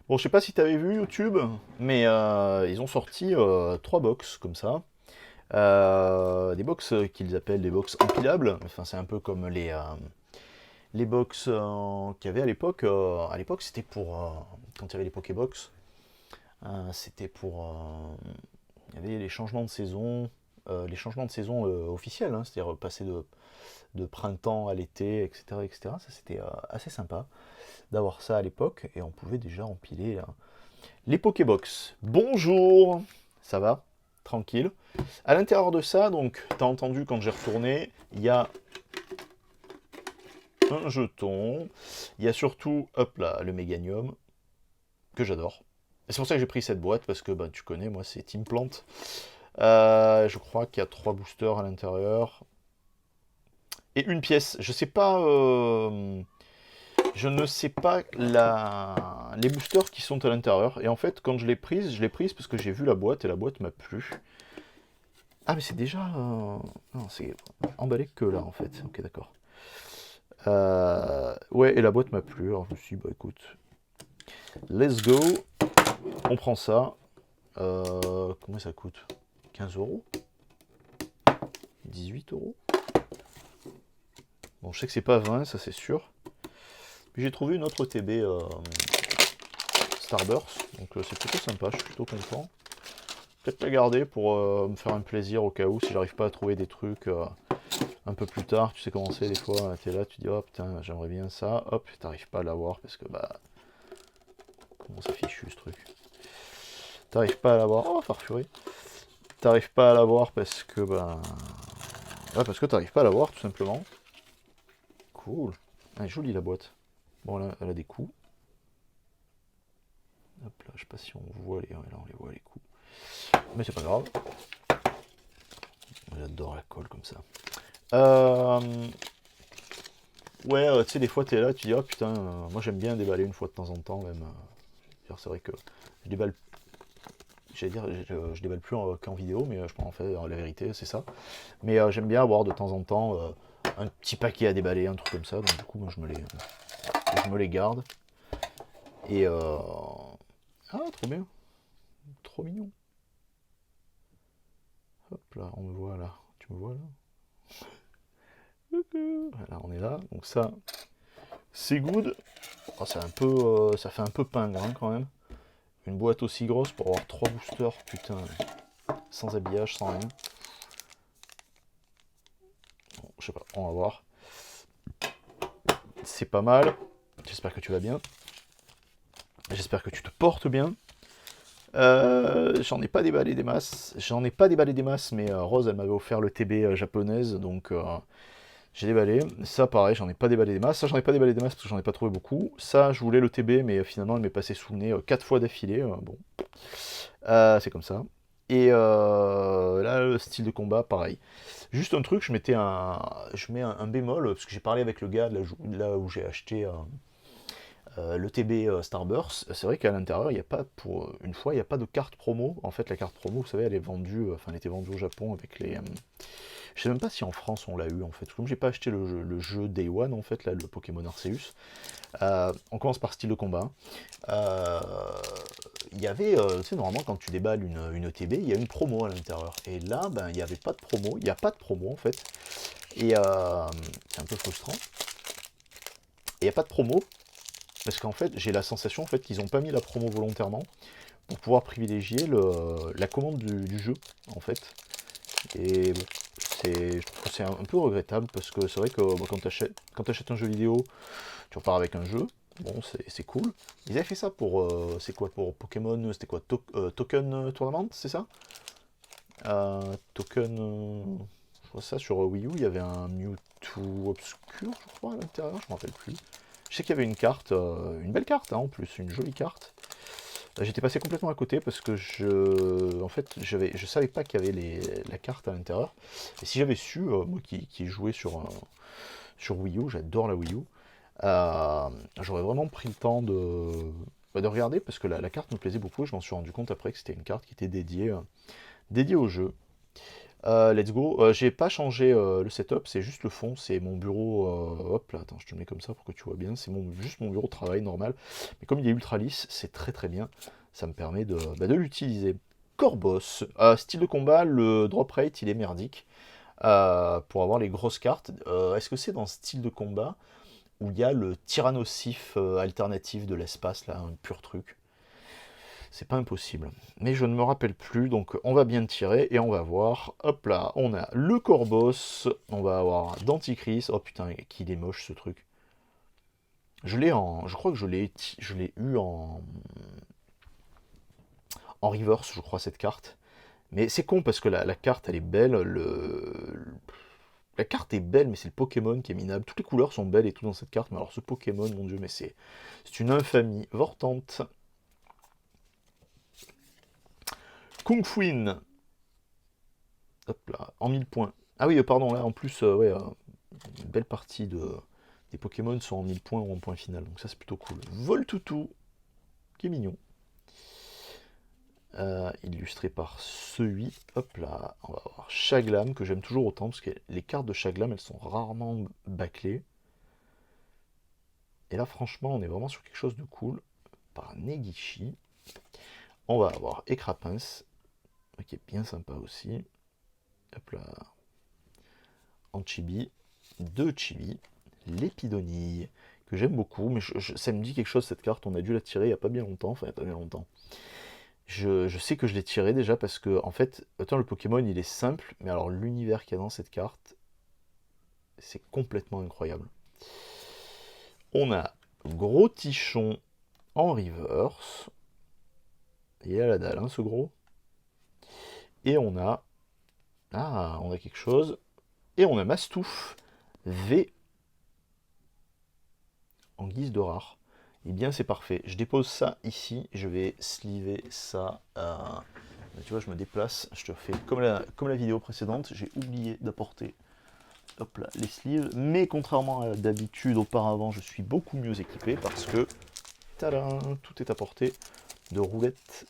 Bon, je sais pas si tu avais vu YouTube, mais ils ont sorti 3 box comme ça. Des box qu'ils appellent des box empilables. Enfin, c'est un peu comme les box qu'il y avait à l'époque. À l'époque, c'était pour. Quand il y avait les Pokébox, c'était pour. Il y avait les changements de saison officiels, hein, c'est-à-dire passer de printemps à l'été, etc., etc. Ça, c'était assez sympa d'avoir ça à l'époque, et on pouvait déjà empiler les Pokébox. Bonjour, ça va? Tranquille. À l'intérieur de ça, donc, t'as entendu quand j'ai retourné, il y a un jeton, il y a surtout, hop là, le Méganium, que j'adore. Et c'est pour ça que j'ai pris cette boîte, parce que bah, tu connais, moi c'est Team Plant. Je crois qu'il y a 3 boosters à l'intérieur. Et une pièce. Je ne sais pas les boosters qui sont à l'intérieur. Et en fait, quand je l'ai prise parce que j'ai vu la boîte et la boîte m'a plu. Ah, mais c'est déjà. Non, c'est emballé que là en fait. Ok, d'accord. Ouais, et la boîte m'a plu. Alors je me suis dit, bah écoute, let's go. On prend ça. Combien ça coûte? 15 euros? 18 euros? Bon, je sais que c'est pas 20, ça c'est sûr. Puis j'ai trouvé une autre TB Starburst. Donc c'est plutôt sympa, je suis plutôt content. Peut-être la garder pour me faire un plaisir au cas où si j'arrive pas à trouver des trucs un peu plus tard. Tu sais comment c'est des fois, t'es là, tu dis oh putain j'aimerais bien ça, hop, t'arrives pas à l'avoir parce que bah comment ça fichu ce truc. T'arrives pas à l'avoir, oh farfuré. T'arrives pas à l'avoir parce que bah ouais parce que t'arrives pas à l'avoir tout simplement. Cool. Elle est jolie la boîte. Bon là elle a des coups. Hop là, je sais pas si on voit les. Ouais, là on les voit les coups. Mais c'est pas grave. J'adore la colle comme ça. Euh, Ouais, tu sais, des fois, t'es là, tu dis, oh putain, moi j'aime bien déballer une fois de temps en temps, même. C'est vrai que je déballe, j'allais dire, je déballe plus qu'en vidéo, mais je pense en fait, la vérité, c'est ça. Mais j'aime bien avoir de temps en temps un petit paquet à déballer, un truc comme ça, donc du coup, moi, je me les garde. Et ah, trop bien, trop mignon. Hop là, on me voit là, tu me vois là. Coucou. Voilà, on est là, donc ça, c'est good. Oh, c'est un peu, ça fait un peu pingre quand même. Une boîte aussi grosse pour avoir 3 boosters, putain, sans habillage, sans rien. Bon, je sais pas, on va voir. C'est pas mal. J'espère que tu vas bien. J'espère que tu te portes bien. J'en ai pas déballé des masses. J'en ai pas déballé des masses, mais Rose, elle m'avait offert le TB japonaise, donc j'ai déballé. Ça, pareil, j'en ai pas déballé des masses. Ça, j'en ai pas déballé des masses parce que j'en ai pas trouvé beaucoup. Ça, je voulais le TB, mais finalement, elle m'est passée sous le nez 4 fois d'affilée. Bon, c'est comme ça. Et là, le style de combat, pareil. Juste un truc, je mets un bémol, parce que j'ai parlé avec le gars là où j'ai acheté le TB Starburst. C'est vrai qu'à l'intérieur, il n'y a pas, pour une fois, il n'y a pas de carte promo. En fait, la carte promo, vous savez, elle est vendue, enfin, elle était vendue au Japon avec les. Je sais même pas si en France on l'a eu en fait. Comme j'ai pas acheté le jeu Day One en fait, là, le Pokémon Arceus. On commence par style de combat. Euh, Il y avait, tu sais, normalement quand tu déballes une ETB, il y a une promo à l'intérieur. Et là, ben, il n'y avait pas de promo, il n'y a pas de promo en fait. Et c'est un peu frustrant. Et il n'y a pas de promo, parce qu'en fait, j'ai la sensation en fait, qu'ils n'ont pas mis la promo volontairement pour pouvoir privilégier la commande du jeu, en fait. Et bon, je trouve que c'est un peu regrettable, parce que c'est vrai que bon, quand tu achètes un jeu vidéo, tu repars avec un jeu, bon, c'est cool. Ils avaient fait ça pour, c'est quoi, pour Pokémon, c'était quoi, Token Tournament, c'est ça? Token, je vois ça sur Wii U, il y avait un Mewtwo obscur, je crois, à l'intérieur, je me rappelle plus. Je sais qu'il y avait une carte, une belle carte hein, en plus, une jolie carte. J'étais passé complètement à côté parce que en fait, je savais pas qu'il y avait la carte à l'intérieur. Et si j'avais su, moi qui jouais sur Wii U, j'adore la Wii U, j'aurais vraiment pris le temps de regarder parce que la carte me plaisait beaucoup et je m'en suis rendu compte après que c'était une carte qui était dédiée au jeu. Let's go. J'ai pas changé le setup, c'est juste le fond, c'est mon bureau. Hop là, attends, je te le mets comme ça pour que tu vois bien. C'est juste mon bureau de travail normal. Mais comme il est ultra lisse, c'est très très bien. Ça me permet de l'utiliser. Corboss. Style de combat, le drop rate il est merdique. Pour avoir les grosses cartes. Est-ce que c'est dans style de combat où il y a le tyrannosif alternatif de l'espace, là, un pur truc? C'est pas impossible. Mais je ne me rappelle plus, donc on va bien tirer et on va voir. Hop là, on a le Corboss, on va avoir Denticris. Oh putain, qu'il est moche ce truc. Je crois que je l'ai eu en reverse, je crois, cette carte. Mais c'est con parce que la carte elle est belle, la carte est belle, mais c'est le Pokémon qui est minable. Toutes les couleurs sont belles et tout dans cette carte, mais alors ce Pokémon, mon dieu, mais c'est une infamie. Vortante. Kung Fuin. Hop là, en 1000 points. Ah oui, pardon, là en plus, ouais, une belle partie des Pokémon sont en 1000 points ou en point final, donc ça c'est plutôt cool. Voltoutou, qui est mignon. Illustré par celui, hop là, on va avoir Chaglam, que j'aime toujours autant, parce que les cartes de Chaglam, elles sont rarement bâclées. Et là, franchement, on est vraiment sur quelque chose de cool. Par Negishi. On va avoir Écrapince, qui est bien sympa aussi. Hop là. En chibi. Deux chibi. L'Épidonille, que j'aime beaucoup, mais ça me dit quelque chose cette carte. On a dû la tirer il n'y a pas bien longtemps. Enfin, il n'y a pas bien longtemps. Je sais que je l'ai tiré déjà parce que, en fait, autant le Pokémon il est simple, mais alors l'univers qu'il y a dans cette carte, c'est complètement incroyable. On a Gros Tichon en reverse. Il a la dalle, hein, ce gros. Et on a... Ah, on a quelque chose. Et on a Mastouf V en guise de rare. Eh bien, c'est parfait. Je dépose ça ici. Je vais sleever ça. Tu vois, je me déplace. Je te fais comme la vidéo précédente. J'ai oublié d'apporter hop là, les sleeves. Mais contrairement à d'habitude, auparavant, je suis beaucoup mieux équipé parce que tadam, tout est à portée de roulettes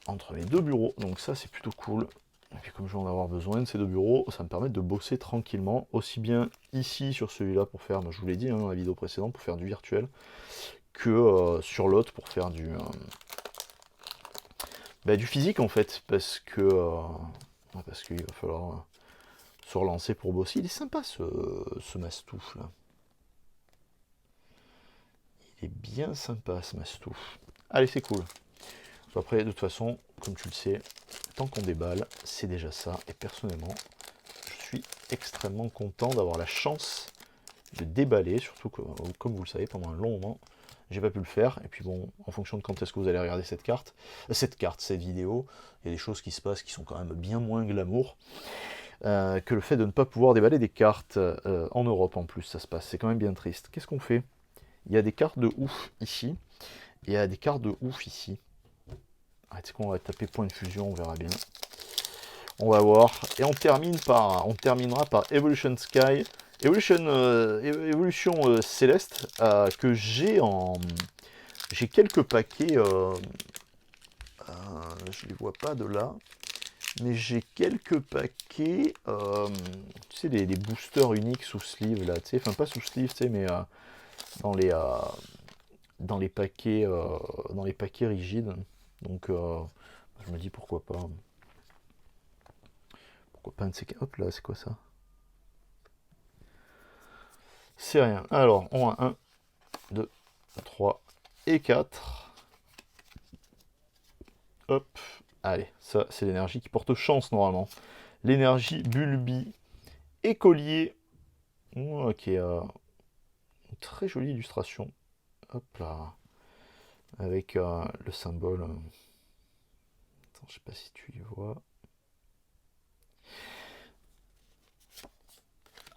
entre mes deux bureaux. Donc ça, c'est plutôt cool. Et puis comme je vais en avoir besoin de ces deux bureaux, ça me permet de bosser tranquillement, aussi bien ici sur celui-là pour faire, je vous l'ai dit hein, dans la vidéo précédente, pour faire du virtuel, que sur l'autre pour faire du physique en fait, parce qu'il va falloir se relancer pour bosser. Il est sympa ce Mastouf là. Il est bien sympa ce Mastouf. Allez, c'est cool. Après, de toute façon, comme tu le sais, tant qu'on déballe, c'est déjà ça. Et personnellement, je suis extrêmement content d'avoir la chance de déballer, surtout que, comme vous le savez, pendant un long moment, j'ai pas pu le faire. Et puis bon, en fonction de quand est-ce que vous allez regarder cette vidéo, il y a des choses qui se passent qui sont quand même bien moins glamour que le fait de ne pas pouvoir déballer des cartes en Europe en plus, ça se passe. C'est quand même bien triste. Qu'est-ce qu'on fait? Il y a des cartes de ouf ici, et il y a des cartes de ouf ici. Ah, tu sais qu'on va taper point de fusion, on verra bien. On va voir. Et on terminera par Evolution Sky. Evolution Céleste, que j'ai en... J'ai quelques paquets... je les vois pas de là. Mais j'ai quelques paquets... tu sais, les boosters uniques sous sleeve, là. Tu sais, enfin, pas sous sleeve, tu sais, mais dans les... dans les paquets rigides. Donc je me dis pourquoi pas un de ces... Hop là, c'est quoi ça? C'est rien. Alors on a 1, 2, 3 et 4. Hop. Allez, ça c'est l'énergie qui porte chance normalement. L'énergie Bulbi écolier. Ok, une très jolie illustration. Hop là. Avec le symbole... Attends, je sais pas si tu y vois.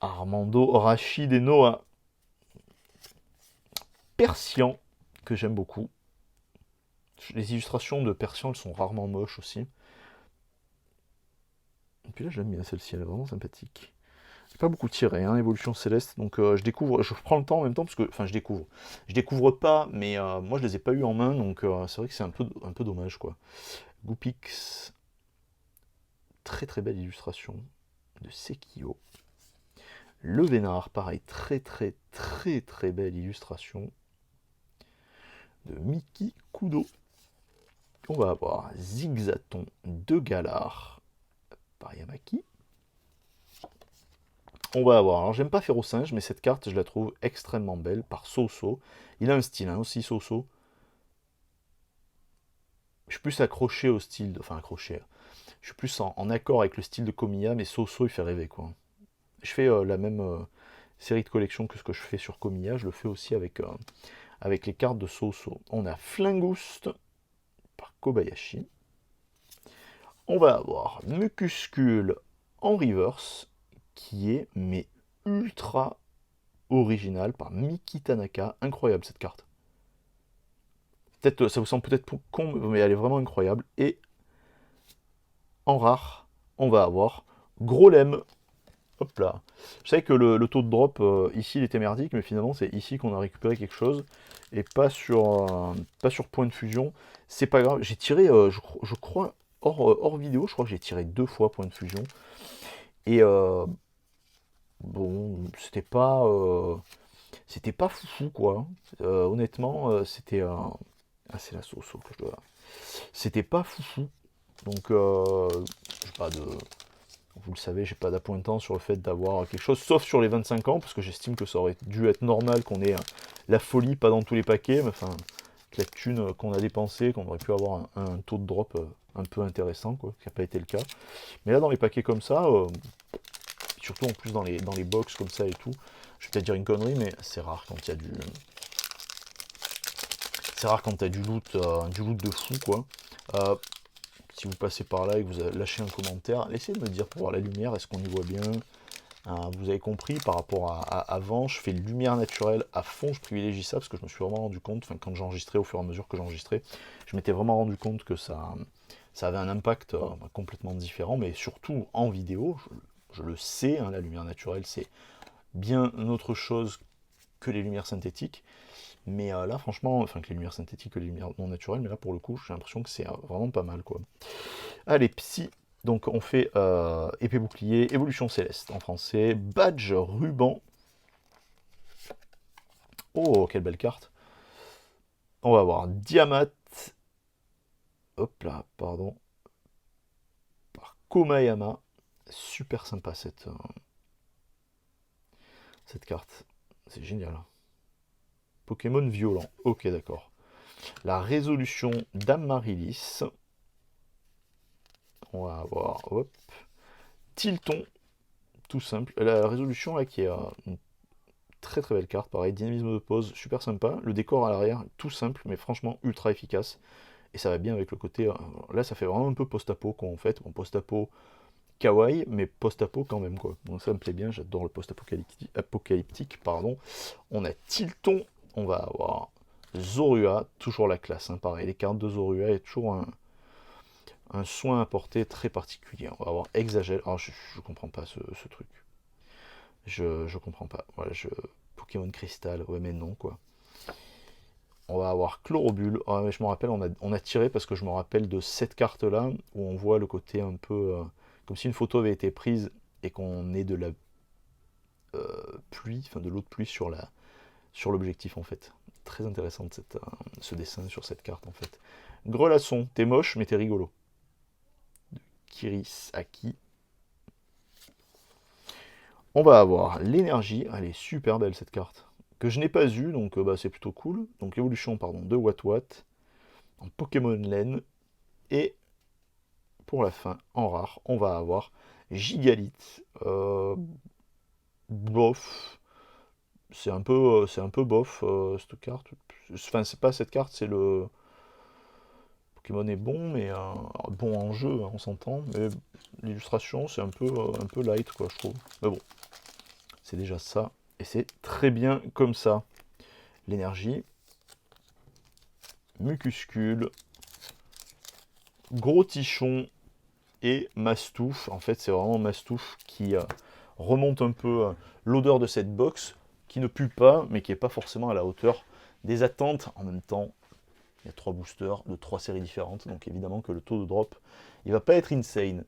Armando, Rachid et Noah. Persian, que j'aime beaucoup. Les illustrations de Persian, elles sont rarement moches aussi. Et puis là, j'aime bien celle-ci, elle est vraiment sympathique. J'ai pas beaucoup tiré, hein, Évolution Céleste, donc je prends le temps en même temps, parce que, enfin, je découvre pas, mais moi, je les ai pas eu en main, donc c'est vrai que c'est un peu dommage, quoi. Goopix, très très belle illustration de Sekio. Le Vénard, pareil, très très très très belle illustration de Miki Kudo. On va avoir Zigzaton de Galar par Yamaki. On va avoir, alors j'aime pas Férocinge, mais cette carte je la trouve extrêmement belle par Soso. Il a un style aussi, Soso. Je suis plus accroché au style, enfin accroché. Je suis plus en accord avec le style de Komiya, mais Soso il fait rêver quoi. Je fais la même série de collections que ce que je fais sur Komiya, je le fais aussi avec les cartes de Soso. On a Flingoost par Kobayashi. On va avoir Mucuscule en reverse, qui est mais ultra original par Miki Tanaka. Incroyable cette carte. Peut-être, ça vous semble peut-être con, mais elle est vraiment incroyable. Et en rare, on va avoir Grolem. Hop là. Je savais que le taux de drop ici il était merdique, mais finalement c'est ici qu'on a récupéré quelque chose et pas sur point de fusion. C'est pas grave. J'ai tiré, je crois, hors vidéo, je crois que j'ai tiré 2 fois point de fusion. Et bon, c'était pas foufou quoi. Honnêtement, c'était ah, c'est la sauce que je dois. C'était pas foufou. Donc, j'ai pas de. Vous le savez, j'ai pas d'appointant sur le fait d'avoir quelque chose, sauf sur les 25 ans, parce que j'estime que ça aurait dû être normal qu'on ait la folie, pas dans tous les paquets, mais enfin, la thune qu'on a dépensée, qu'on aurait pu avoir un taux de drop un peu intéressant, quoi, qui n'a pas été le cas. Mais là, dans les paquets comme ça, surtout en plus dans les box comme ça et tout, je vais peut-être dire une connerie, mais c'est rare quand il y a du. C'est rare quand tu as du loot de fou, quoi. Si vous passez par là et que vous lâchez un commentaire, essayez de me dire pour voir la lumière, est-ce qu'on y voit bien. Vous avez compris, par rapport à avant, je fais lumière naturelle à fond, je privilégie ça parce que je me suis vraiment rendu compte, enfin quand j'enregistrais, au fur et à mesure que j'enregistrais, je m'étais vraiment rendu compte que ça avait un impact complètement différent, mais surtout en vidéo, je le sais, hein, la lumière naturelle c'est bien autre chose que les lumières synthétiques. Mais là, franchement, enfin que les lumières synthétiques, que les lumières non naturelles, mais là pour le coup, j'ai l'impression que c'est vraiment pas mal quoi. Allez, psy. Donc on fait épée bouclier, évolution céleste en français, badge ruban. Oh, quelle belle carte. On va avoir Diamat. Hop là, pardon. Par Komayama. Super sympa cette carte. C'est génial. Pokémon violent. Ok, d'accord. La résolution d'Amaryllis. On va avoir, hop, Tilton, tout simple. La résolution là qui est une très très belle carte, pareil, dynamisme de pose, super sympa. Le décor à l'arrière, tout simple, mais franchement ultra efficace. Et ça va bien avec le côté, là ça fait vraiment un peu post-apo quoi en fait. Bon, post-apo kawaii, mais post-apo quand même quoi. Donc ça me plaît bien, j'adore le post-apocalyptique, pardon. On a Tilton, on va avoir Zorua, toujours la classe, hein, pareil. Les cartes de Zorua, il y a toujours un soin apporté très particulier. On va avoir Exagel. Alors, je comprends pas ce truc. Je comprends pas. Voilà, Pokémon Cristal, ouais, mais non, quoi. On va avoir Chlorobule. Ah, mais je me rappelle, on a tiré parce que je me rappelle de cette carte-là où on voit le côté un peu comme si une photo avait été prise et qu'on ait de la pluie, enfin de l'eau de pluie sur l'objectif en fait. Très intéressant ce dessin sur cette carte en fait. Grelasson, t'es moche mais t'es rigolo. Kirisaki. On va avoir l'énergie, elle est super belle cette carte, que je n'ai pas eue, donc bah, c'est plutôt cool. Donc évolution pardon, de Watt en Pokémon Laine. Et pour la fin, en rare, on va avoir Gigalith. Bof. C'est un peu bof cette carte. Enfin, c'est pas cette carte, c'est le. Pokémon est bon, mais bon en jeu, hein, on s'entend. Mais l'illustration, c'est un peu light, quoi, je trouve. Mais bon, c'est déjà ça. Et c'est très bien comme ça. L'énergie. Mucuscule. Gros tichon. Et Mastouf. En fait, c'est vraiment Mastouf qui remonte un peu l'odeur de cette box. Qui ne pue pas, mais qui n'est pas forcément à la hauteur des attentes. En même temps, il y a 3 boosters de 3 séries différentes. Donc évidemment que le taux de drop, il va pas être insane.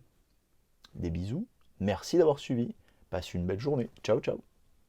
des bisous, merci d'avoir suivi, passe une belle journée, ciao ciao.